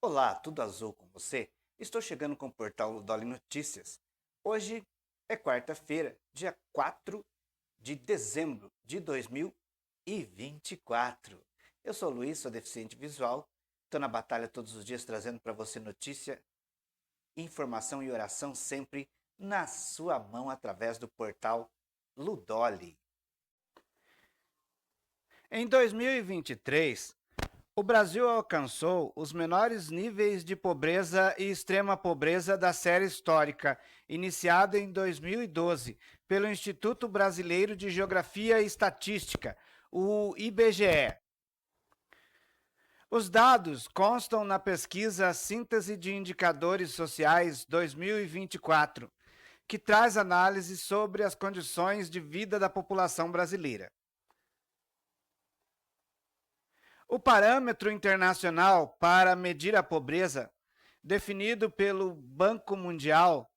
Olá, tudo azul com você? Estou chegando com o portal Ludoli Notícias. Hoje é quarta-feira, dia 4 de dezembro de 2024. Eu sou o Luiz, sou deficiente visual. Estou na batalha todos os dias trazendo para você notícia, informação e oração sempre na sua mão através do portal Ludoli. Em 2023, o Brasil alcançou os menores níveis de pobreza e extrema pobreza da série histórica, iniciada em 2012 pelo Instituto Brasileiro de Geografia e Estatística, o IBGE. Os dados constam na pesquisa Síntese de Indicadores Sociais 2024, que traz análise sobre as condições de vida da população brasileira. O parâmetro internacional para medir a pobreza, definido pelo Banco Mundial,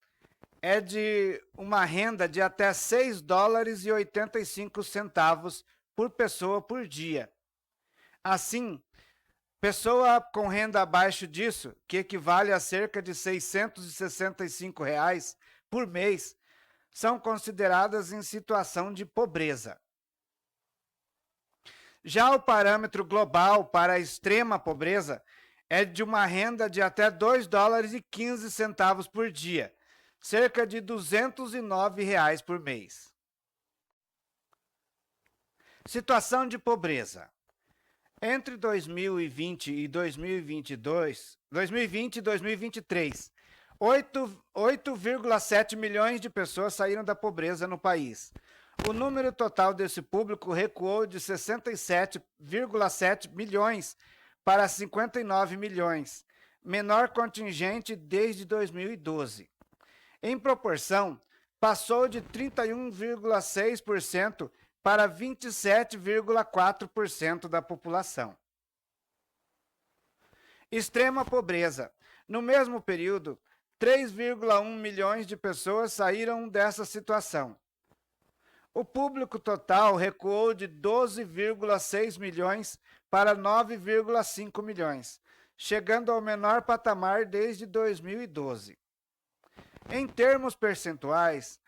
é de uma renda de até 6 dólares e 85 centavos por pessoa por dia. Assim, pessoa com renda abaixo disso, que equivale a cerca de R$ 665 por mês, são consideradas em situação de pobreza. Já o parâmetro global para a extrema pobreza é de uma renda de até 2 dólares e 15 centavos por dia, cerca de R$ 209 por mês. Situação de pobreza. Entre 2020 e 2020 e 2023, 8,7 milhões de pessoas saíram da pobreza no país. O número total desse público recuou de 67,7 milhões para 59 milhões, menor contingente desde 2012. Em proporção, passou de 31,6% para 27,4% da população. Extrema pobreza. No mesmo período, 3,1 milhões de pessoas saíram dessa situação. O público total recuou de 12,6 milhões para 9,5 milhões, chegando ao menor patamar desde 2012. Em termos percentuais,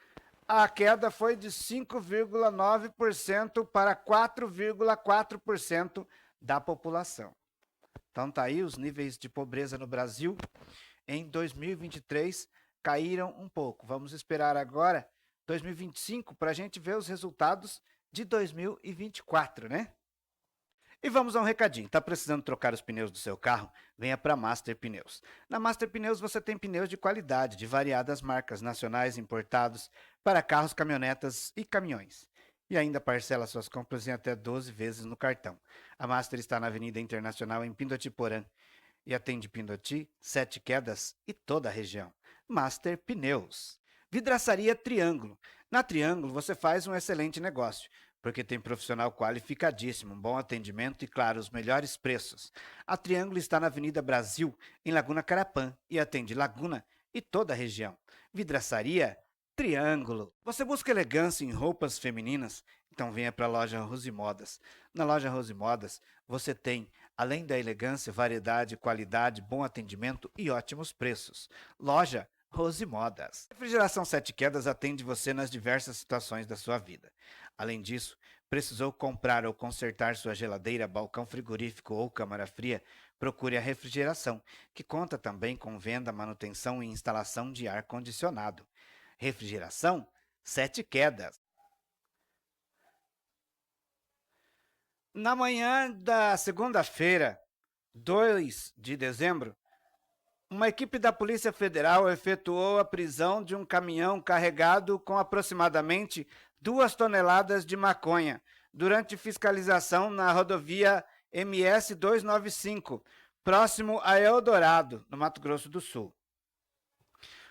a queda foi de 5,9% para 4,4% da população. Então tá aí os níveis de pobreza no Brasil. Em 2023 caíram um pouco. Vamos esperar agora 2025 para a gente ver os resultados de 2024, né? E vamos a um recadinho. Tá precisando trocar os pneus do seu carro? Venha para Master Pneus. Na Master Pneus você tem pneus de qualidade, de variadas marcas nacionais importados para carros, caminhonetas e caminhões. E ainda parcela suas compras em até 12 vezes no cartão. A Master está na Avenida Internacional em Pindotiporã e atende Pindoti, Sete Quedas e toda a região. Master Pneus. Vidraçaria Triângulo. Na Triângulo você faz um excelente negócio, porque tem profissional qualificadíssimo, um bom atendimento e, claro, os melhores preços. A Triângulo está na Avenida Brasil, em Laguna Carapã, e atende Laguna e toda a região. Vidraçaria Triângulo. Você busca elegância em roupas femininas? Então venha para a loja Rose Modas. Na loja Rose Modas você tem, além da elegância, variedade, qualidade, bom atendimento e ótimos preços. Loja Rose Modas. Refrigeração Sete Quedas atende você nas diversas situações da sua vida. Além disso, precisou comprar ou consertar sua geladeira, balcão frigorífico ou câmara fria? Procure a Refrigeração, que conta também com venda, manutenção e instalação de ar-condicionado. Refrigeração Sete Quedas. Na manhã da segunda-feira, 2 de dezembro, uma equipe da Polícia Federal efetuou a prisão de um caminhão carregado com aproximadamente 2 toneladas de maconha durante fiscalização na rodovia MS 295, próximo a Eldorado, no Mato Grosso do Sul.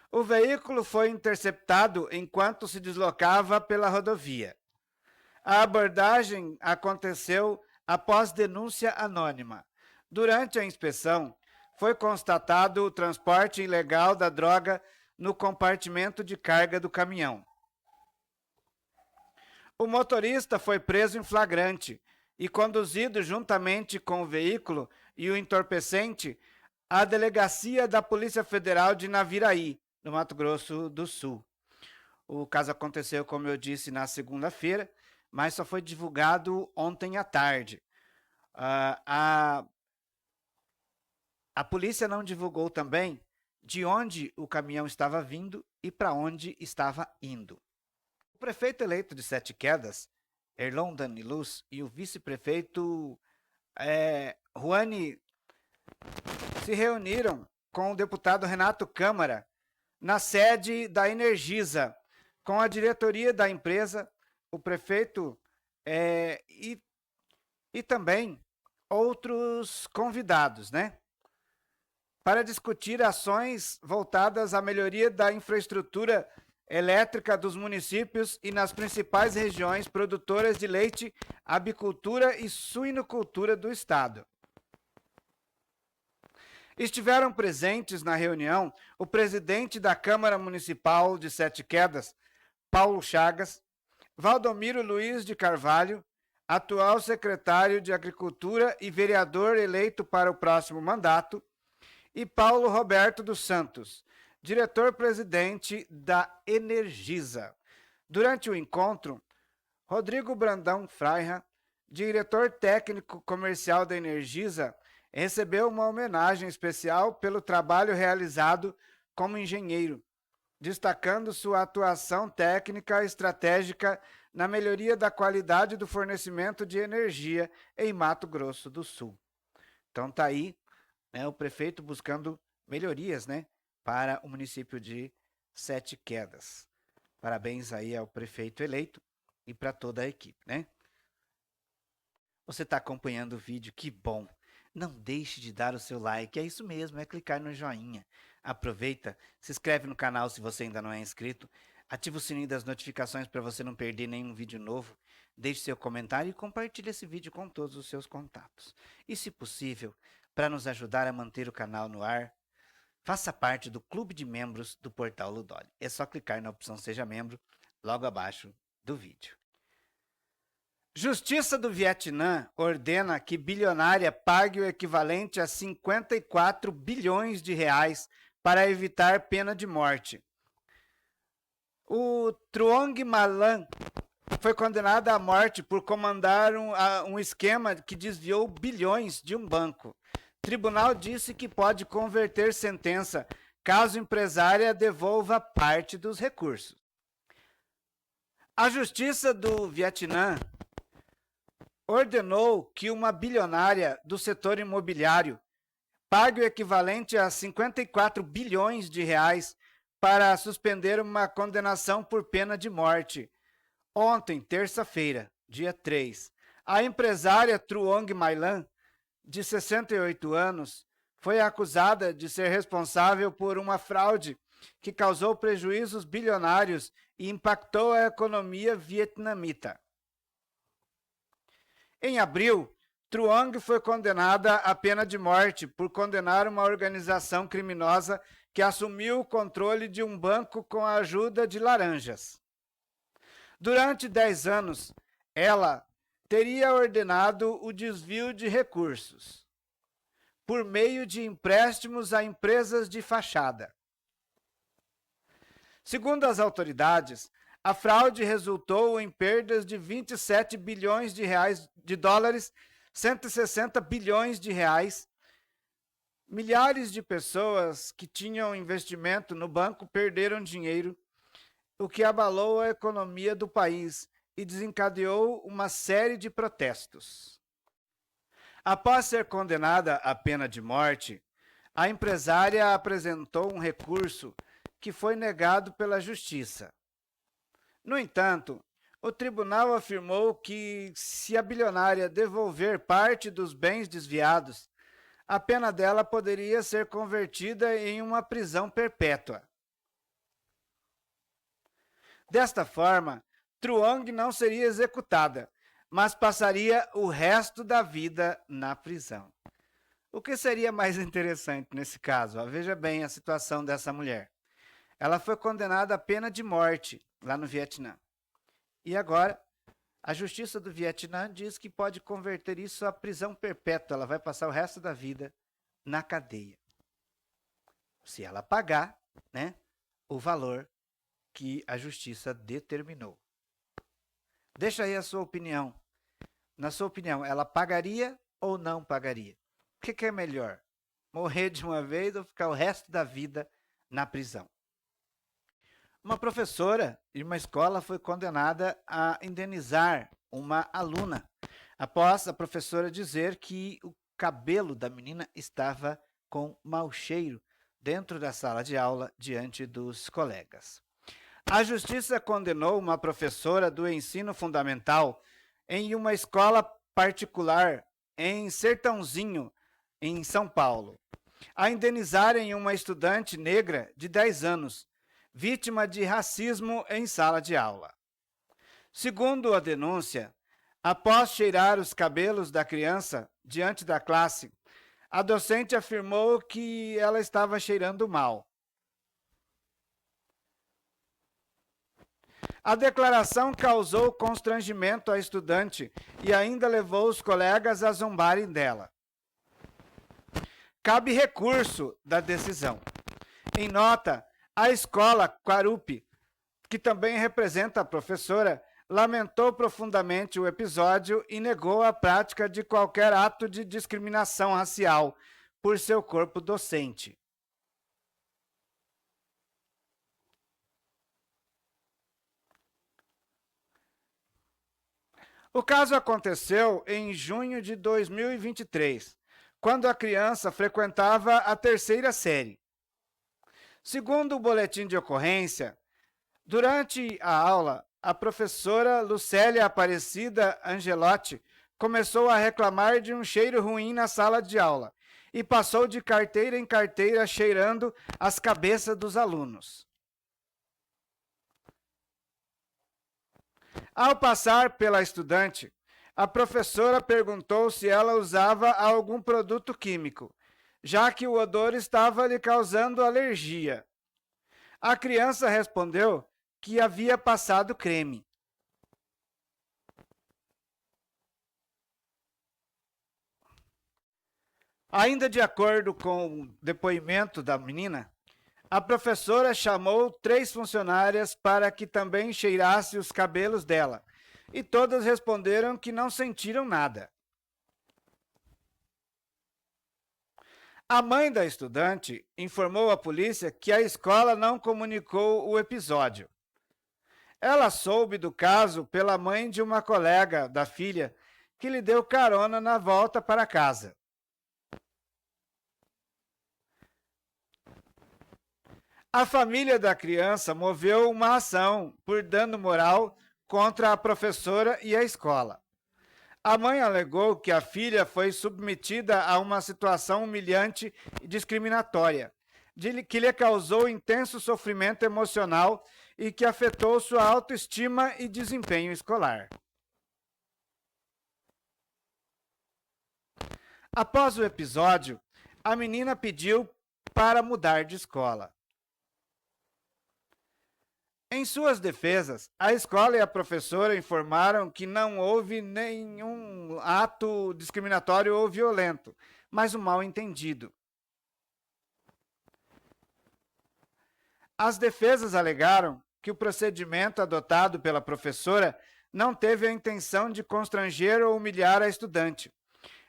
O veículo foi interceptado enquanto se deslocava pela rodovia. A abordagem aconteceu após denúncia anônima. Durante a inspeção, foi constatado o transporte ilegal da droga no compartimento de carga do caminhão. O motorista foi preso em flagrante e conduzido juntamente com o veículo e o entorpecente à delegacia da Polícia Federal de Naviraí, no Mato Grosso do Sul. O caso aconteceu, como eu disse, na segunda-feira, mas só foi divulgado ontem à tarde. A polícia não divulgou também de onde o caminhão estava vindo e para onde estava indo. O prefeito eleito de Sete Quedas, Erlon Danilus, e o vice-prefeito Juani se reuniram com o deputado Renato Câmara na sede da Energisa, com a diretoria da empresa, o prefeito e também outros convidados, né? Para discutir ações voltadas à melhoria da infraestrutura elétrica dos municípios e nas principais regiões produtoras de leite, avicultura e suinocultura do estado. Estiveram presentes na reunião o presidente da Câmara Municipal de Sete Quedas, Paulo Chagas, Valdomiro Luiz de Carvalho, atual secretário de Agricultura e vereador eleito para o próximo mandato, e Paulo Roberto dos Santos, diretor-presidente da Energisa. Durante o encontro, Rodrigo Brandão Freira, diretor técnico comercial da Energisa, recebeu uma homenagem especial pelo trabalho realizado como engenheiro, destacando sua atuação técnica e estratégica na melhoria da qualidade do fornecimento de energia em Mato Grosso do Sul. Então tá aí, né, o prefeito buscando melhorias, né, para o município de Sete Quedas. Parabéns aí ao prefeito eleito e para toda a equipe, né? Você está acompanhando o vídeo, que bom! Não deixe de dar o seu like, é isso mesmo, é clicar no joinha. Aproveita, se inscreve no canal se você ainda não é inscrito, ativa o sininho das notificações para você não perder nenhum vídeo novo, deixe seu comentário e compartilhe esse vídeo com todos os seus contatos. E se possível, para nos ajudar a manter o canal no ar, faça parte do clube de membros do Portal Ludoli. É só clicar na opção Seja Membro, logo abaixo do vídeo. Justiça do Vietnã ordena que bilionária pague o equivalente a 54 bilhões de reais para evitar pena de morte. O Truong Malan foi condenado à morte por comandar um esquema que desviou bilhões de um banco. Tribunal disse que pode converter sentença caso empresária devolva parte dos recursos. A Justiça do Vietnã ordenou que uma bilionária do setor imobiliário pague o equivalente a 54 bilhões de reais para suspender uma condenação por pena de morte. Ontem, terça-feira, dia 3, a empresária Truong Mailan, de 68 anos, foi acusada de ser responsável por uma fraude que causou prejuízos bilionários e impactou a economia vietnamita. Em abril, Truong foi condenada à pena de morte por condenar uma organização criminosa que assumiu o controle de um banco com a ajuda de laranjas. Durante 10 anos, ela teria ordenado o desvio de recursos por meio de empréstimos a empresas de fachada. Segundo as autoridades, a fraude resultou em perdas de 27 bilhões de dólares, 160 bilhões de reais. Milhares de pessoas que tinham investimento no banco perderam dinheiro, o que abalou a economia do país e desencadeou uma série de protestos. Após ser condenada à pena de morte, a empresária apresentou um recurso que foi negado pela Justiça. No entanto, o tribunal afirmou que, se a bilionária devolver parte dos bens desviados, a pena dela poderia ser convertida em uma prisão perpétua. Desta forma, Truong não seria executada, mas passaria o resto da vida na prisão. O que seria mais interessante nesse caso? Veja bem a situação dessa mulher. Ela foi condenada à pena de morte lá no Vietnã. E agora, a Justiça do Vietnã diz que pode converter isso à prisão perpétua. Ela vai passar o resto da vida na cadeia. se ela pagar, né, o valor que a justiça determinou. Deixa aí a sua opinião. Na sua opinião, ela pagaria ou não pagaria? O que é melhor? Morrer de uma vez ou ficar o resto da vida na prisão? Uma professora de uma escola foi condenada a indenizar uma aluna após a professora dizer que o cabelo da menina estava com mau cheiro dentro da sala de aula diante dos colegas. A justiça condenou uma professora do ensino fundamental em uma escola particular em Sertãozinho, em São Paulo, a indenizarem uma estudante negra de 10 anos, vítima de racismo em sala de aula. Segundo a denúncia, após cheirar os cabelos da criança diante da classe, a docente afirmou que ela estava cheirando mal. A declaração causou constrangimento à estudante e ainda levou os colegas a zombarem dela. Cabe recurso da decisão. Em nota, a escola Quarupi, que também representa a professora, lamentou profundamente o episódio e negou a prática de qualquer ato de discriminação racial por seu corpo docente. O caso aconteceu em junho de 2023, quando a criança frequentava a 3ª série. Segundo o boletim de ocorrência, durante a aula, a professora Lucélia Aparecida Angelotti começou a reclamar de um cheiro ruim na sala de aula e passou de carteira em carteira cheirando as cabeças dos alunos. Ao passar pela estudante, a professora perguntou se ela usava algum produto químico, já que o odor estava lhe causando alergia. A criança respondeu que havia passado creme. Ainda de acordo com o depoimento da menina, a professora chamou 3 funcionárias para que também cheirasse os cabelos dela, e todas responderam que não sentiram nada. A mãe da estudante informou à polícia que a escola não comunicou o episódio. Ela soube do caso pela mãe de uma colega da filha, que lhe deu carona na volta para casa. A família da criança moveu uma ação por dano moral contra a professora e a escola. A mãe alegou que a filha foi submetida a uma situação humilhante e discriminatória, que lhe causou intenso sofrimento emocional e que afetou sua autoestima e desempenho escolar. Após o episódio, a menina pediu para mudar de escola. Em suas defesas, a escola e a professora informaram que não houve nenhum ato discriminatório ou violento, mas um mal-entendido. As defesas alegaram que o procedimento adotado pela professora não teve a intenção de constranger ou humilhar a estudante,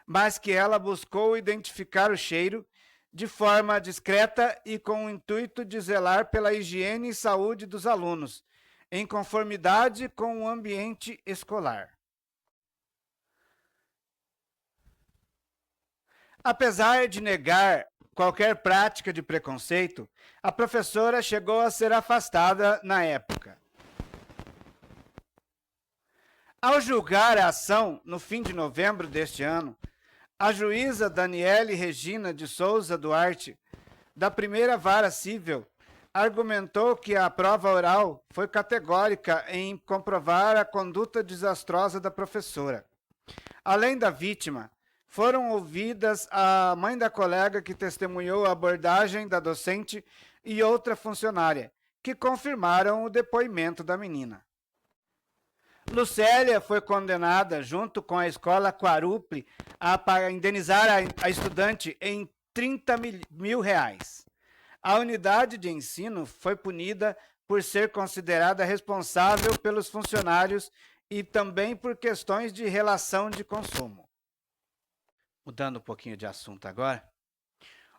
mas que ela buscou identificar o cheiro de forma discreta e com o intuito de zelar pela higiene e saúde dos alunos, em conformidade com o ambiente escolar. Apesar de negar qualquer prática de preconceito, a professora chegou a ser afastada na época. Ao julgar a ação no fim de novembro deste ano, a juíza Daniele Regina de Souza Duarte, da primeira vara civil, argumentou que a prova oral foi categórica em comprovar a conduta desastrosa da professora. Além da vítima, foram ouvidas a mãe da colega que testemunhou a abordagem da docente e outra funcionária, que confirmaram o depoimento da menina. Lucélia foi condenada, junto com a escola Quarupi, a indenizar a estudante em R$30 mil. A unidade de ensino foi punida por ser considerada responsável pelos funcionários e também por questões de relação de consumo. Mudando um pouquinho de assunto agora.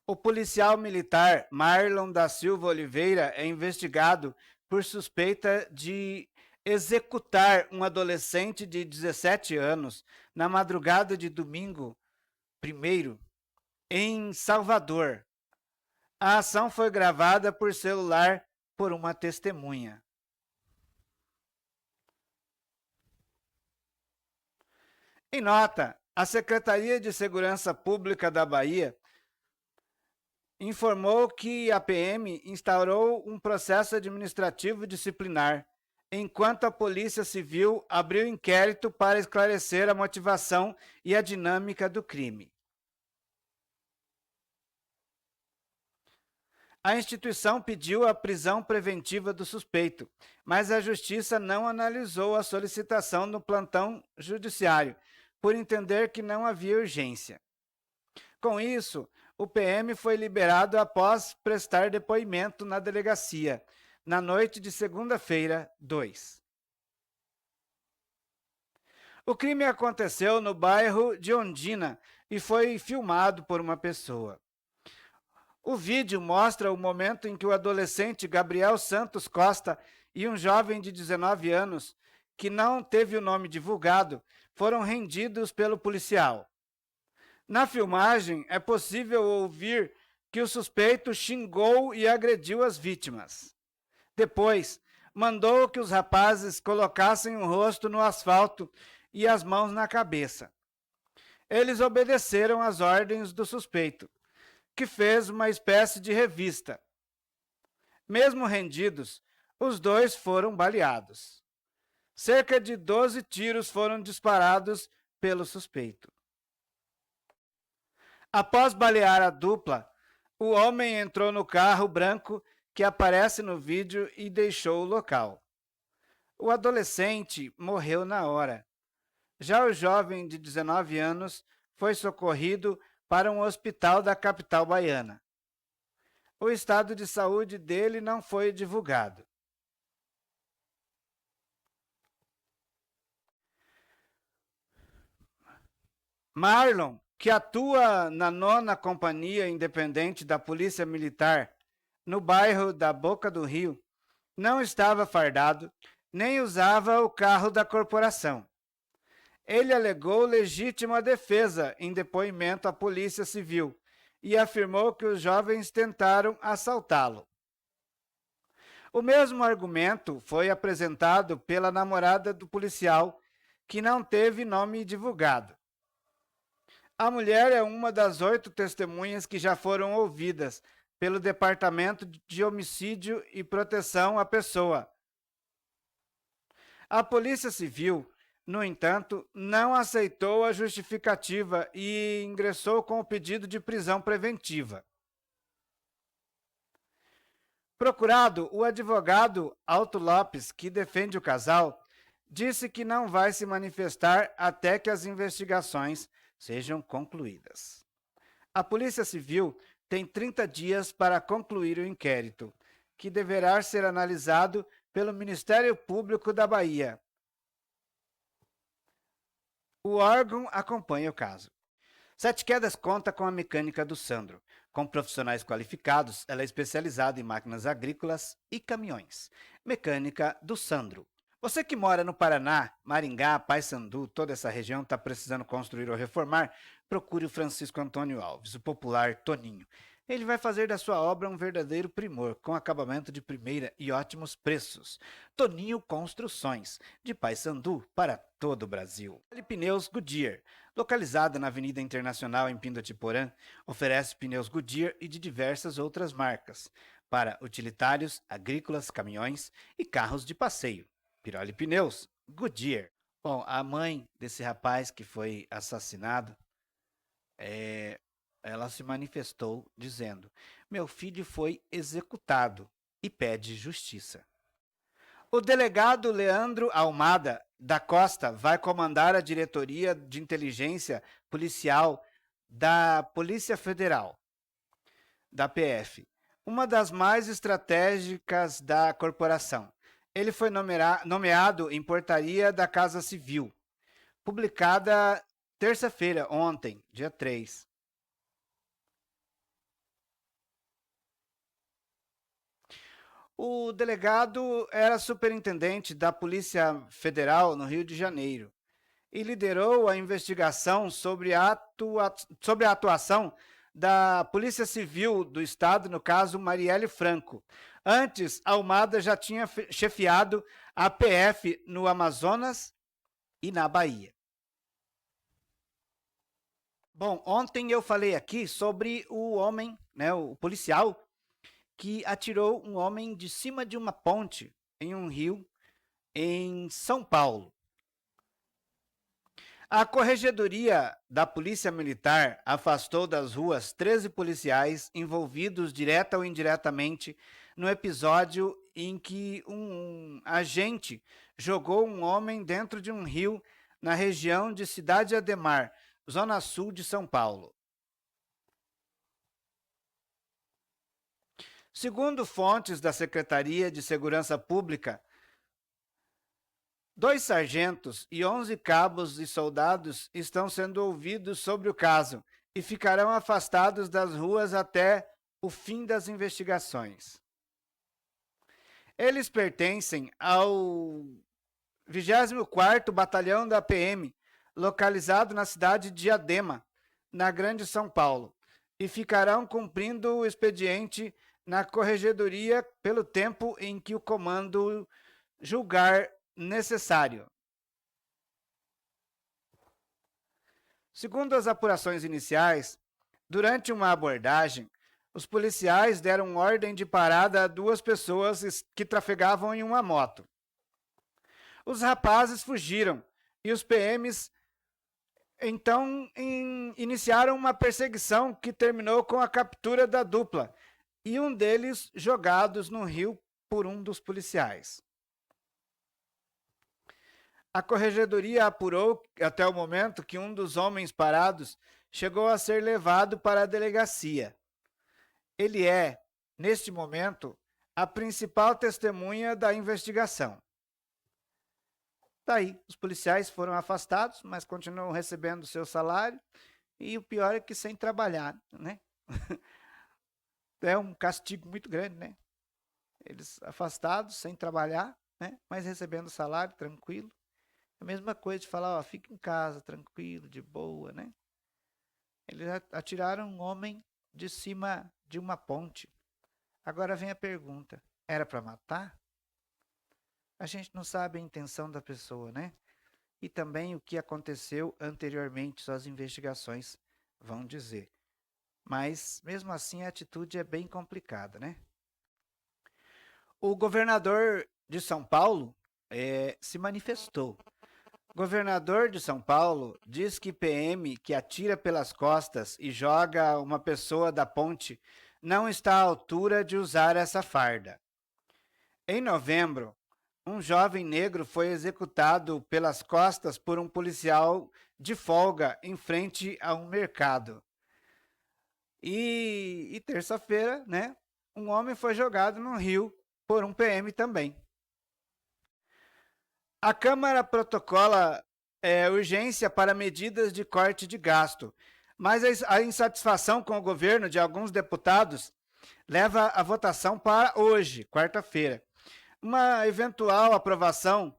O policial militar Marlon da Silva Oliveira é investigado por suspeita de executar um adolescente de 17 anos na madrugada de domingo 1º em Salvador. A ação foi gravada por celular por uma testemunha. Em nota, a Secretaria de Segurança Pública da Bahia informou que a PM instaurou um processo administrativo disciplinar, enquanto a Polícia Civil abriu inquérito para esclarecer a motivação e a dinâmica do crime. A instituição pediu a prisão preventiva do suspeito, mas a Justiça não analisou a solicitação no plantão judiciário, por entender que não havia urgência. Com isso, o PM foi liberado após prestar depoimento na delegacia, na noite de segunda-feira, 2. O crime aconteceu no bairro de Ondina e foi filmado por uma pessoa. O vídeo mostra o momento em que o adolescente Gabriel Santos Costa e um jovem de 19 anos, que não teve o nome divulgado, foram rendidos pelo policial. Na filmagem, é possível ouvir que o suspeito xingou e agrediu as vítimas. Depois, mandou que os rapazes colocassem o rosto no asfalto e as mãos na cabeça. Eles obedeceram às ordens do suspeito, que fez uma espécie de revista. Mesmo rendidos, os dois foram baleados. Cerca de 12 tiros foram disparados pelo suspeito. Após balear a dupla, o homem entrou no carro branco que aparece no vídeo e deixou o local. O adolescente morreu na hora. Já o jovem de 19 anos foi socorrido para um hospital da capital baiana. O estado de saúde dele não foi divulgado. Marlon, que atua na 9ª Companhia Independente da Polícia Militar, no bairro da Boca do Rio, não estava fardado, nem usava o carro da corporação. Ele alegou legítima defesa em depoimento à Polícia Civil e afirmou que os jovens tentaram assaltá-lo. O mesmo argumento foi apresentado pela namorada do policial, que não teve nome divulgado. A mulher é uma das 8 testemunhas que já foram ouvidas pelo Departamento de Homicídio e Proteção à Pessoa. A Polícia Civil, no entanto, não aceitou a justificativa e ingressou com o pedido de prisão preventiva. Procurado, o advogado Alto Lopes, que defende o casal, disse que não vai se manifestar até que as investigações sejam concluídas. A Polícia Civil tem 30 dias para concluir o inquérito, que deverá ser analisado pelo Ministério Público da Bahia. O órgão acompanha o caso. Sete Quedas conta com a mecânica do Sandro. Com profissionais qualificados, ela é especializada em máquinas agrícolas e caminhões. Mecânica do Sandro. Você que mora no Paraná, Maringá, Paysandu, toda essa região está precisando construir ou reformar, procure o Francisco Antônio Alves, o popular Toninho. Ele vai fazer da sua obra um verdadeiro primor, com acabamento de primeira e ótimos preços. Toninho Construções, de Paysandu para todo o Brasil. Pneus Goodyear, localizada na Avenida Internacional em Pindotiporã, oferece pneus Goodyear e de diversas outras marcas, para utilitários, agrícolas, caminhões e carros de passeio. Piroli Pneus, Goodyear. Bom, a mãe desse rapaz que foi assassinado, ela se manifestou dizendo: meu filho foi executado e pede justiça. O delegado Leandro Almada da Costa vai comandar a diretoria de inteligência policial da Polícia Federal, da PF. uma das mais estratégicas da corporação. Ele foi nomeado em portaria da Casa Civil, publicada terça-feira, ontem, dia 3. O delegado era superintendente da Polícia Federal no Rio de Janeiro e liderou a investigação sobre a atuação da Polícia Civil do Estado, no caso Marielle Franco. Antes, Almada já tinha chefiado a PF no Amazonas e na Bahia. Bom, ontem eu falei aqui sobre o homem, né, o policial, que atirou um homem de cima de uma ponte em um rio em São Paulo. A Corregedoria da Polícia Militar afastou das ruas 13 policiais envolvidos direta ou indiretamente no episódio em que um agente jogou um homem dentro de um rio na região de Cidade Ademar, zona sul de São Paulo. Segundo fontes da Secretaria de Segurança Pública, 2 sargentos e 11 cabos e soldados estão sendo ouvidos sobre o caso e ficarão afastados das ruas até o fim das investigações. Eles pertencem ao 24º Batalhão da PM, localizado na cidade de Diadema, na Grande São Paulo, e ficarão cumprindo o expediente na Corregedoria pelo tempo em que o comando julgar necessário. Segundo as apurações iniciais, durante uma abordagem, os policiais deram ordem de parada a 2 pessoas que trafegavam em uma moto. Os rapazes fugiram e os PMs então iniciaram uma perseguição que terminou com a captura da dupla e um deles jogados no rio por um dos policiais. A Corregedoria apurou até o momento que um dos homens parados chegou a ser levado para a delegacia. Ele é, neste momento, a principal testemunha da investigação. Daí, os policiais foram afastados, mas continuam recebendo seu salário, e o pior é que sem trabalhar, né? É um castigo muito grande, né? Eles afastados, sem trabalhar, né? Mas recebendo salário, tranquilo. A mesma coisa de falar, ó, fica em casa, tranquilo, de boa, né? Eles atiraram um homem de cima de uma ponte. Agora vem a pergunta, era para matar? A gente não sabe a intenção da pessoa, né? E também o que aconteceu anteriormente, só as investigações vão dizer. Mas, mesmo assim, a atitude é bem complicada, né? O governador de São Paulo se manifestou. O governador de São Paulo diz que PM que atira pelas costas e joga uma pessoa da ponte não está à altura de usar essa farda. Em novembro, um jovem negro foi executado pelas costas por um policial de folga em frente a um mercado. E terça-feira, né, um homem foi jogado no rio por um PM também. A Câmara protocola urgência para medidas de corte de gasto, mas a insatisfação com o governo de alguns deputados leva a votação para hoje, quarta-feira. Uma eventual aprovação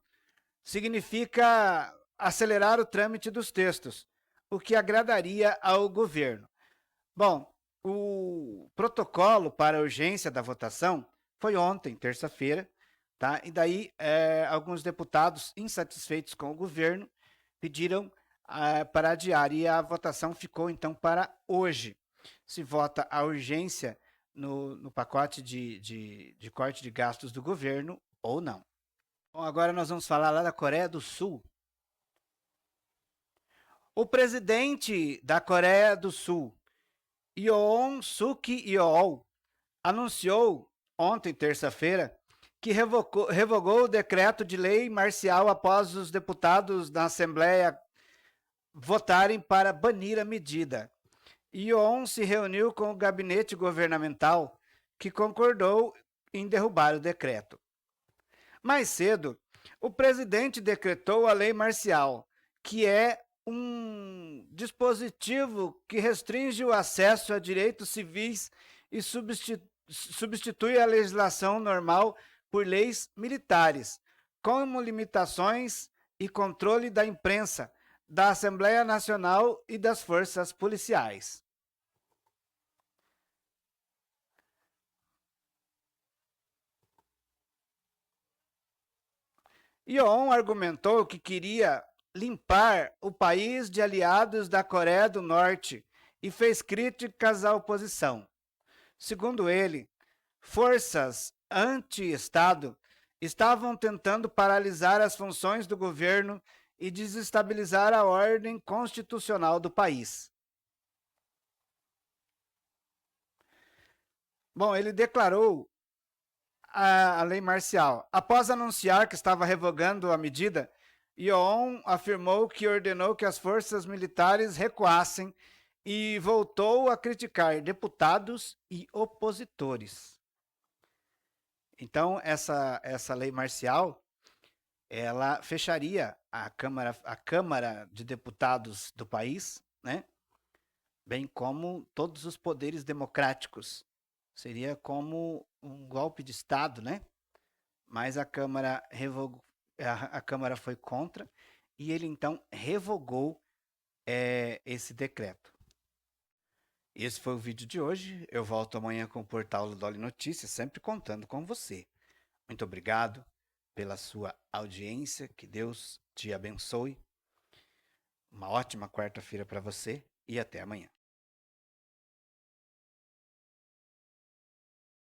significa acelerar o trâmite dos textos, o que agradaria ao governo. Bom, o protocolo para a urgência da votação foi ontem, terça-feira, tá? E daí alguns deputados insatisfeitos com o governo pediram para adiar e a votação ficou então para hoje. Se vota a urgência no pacote de corte de gastos do governo ou não. Bom, agora nós vamos falar lá da Coreia do Sul. O presidente da Coreia do Sul, Yoon Suk Yeol, anunciou ontem, terça-feira, que revogou o decreto de lei marcial após os deputados da Assembleia votarem para banir a medida. Yoon se reuniu com o gabinete governamental, que concordou em derrubar o decreto. Mais cedo, o presidente decretou a lei marcial, que é um dispositivo que restringe o acesso a direitos civis e substitui a legislação normal por leis militares, como limitações e controle da imprensa, da Assembleia Nacional e das forças policiais. Yoon argumentou que queria limpar o país de aliados da Coreia do Norte e fez críticas à oposição. Segundo ele, forças anti-Estado estavam tentando paralisar as funções do governo e desestabilizar a ordem constitucional do país. Bom, ele declarou a lei marcial. Após anunciar que estava revogando a medida, Yoon afirmou que ordenou que as forças militares recuassem e voltou a criticar deputados e opositores. Então, essa lei marcial, ela fecharia a Câmara de Deputados do país, né? Bem como todos os poderes democráticos. Seria como um golpe de Estado, né? Mas a Câmara a Câmara foi contra e ele então revogou esse decreto. Esse foi o vídeo de hoje. Eu volto amanhã com o portal Ludoli Notícias, sempre contando com você. Muito obrigado pela sua audiência. Que Deus te abençoe. Uma ótima quarta-feira para você e até amanhã.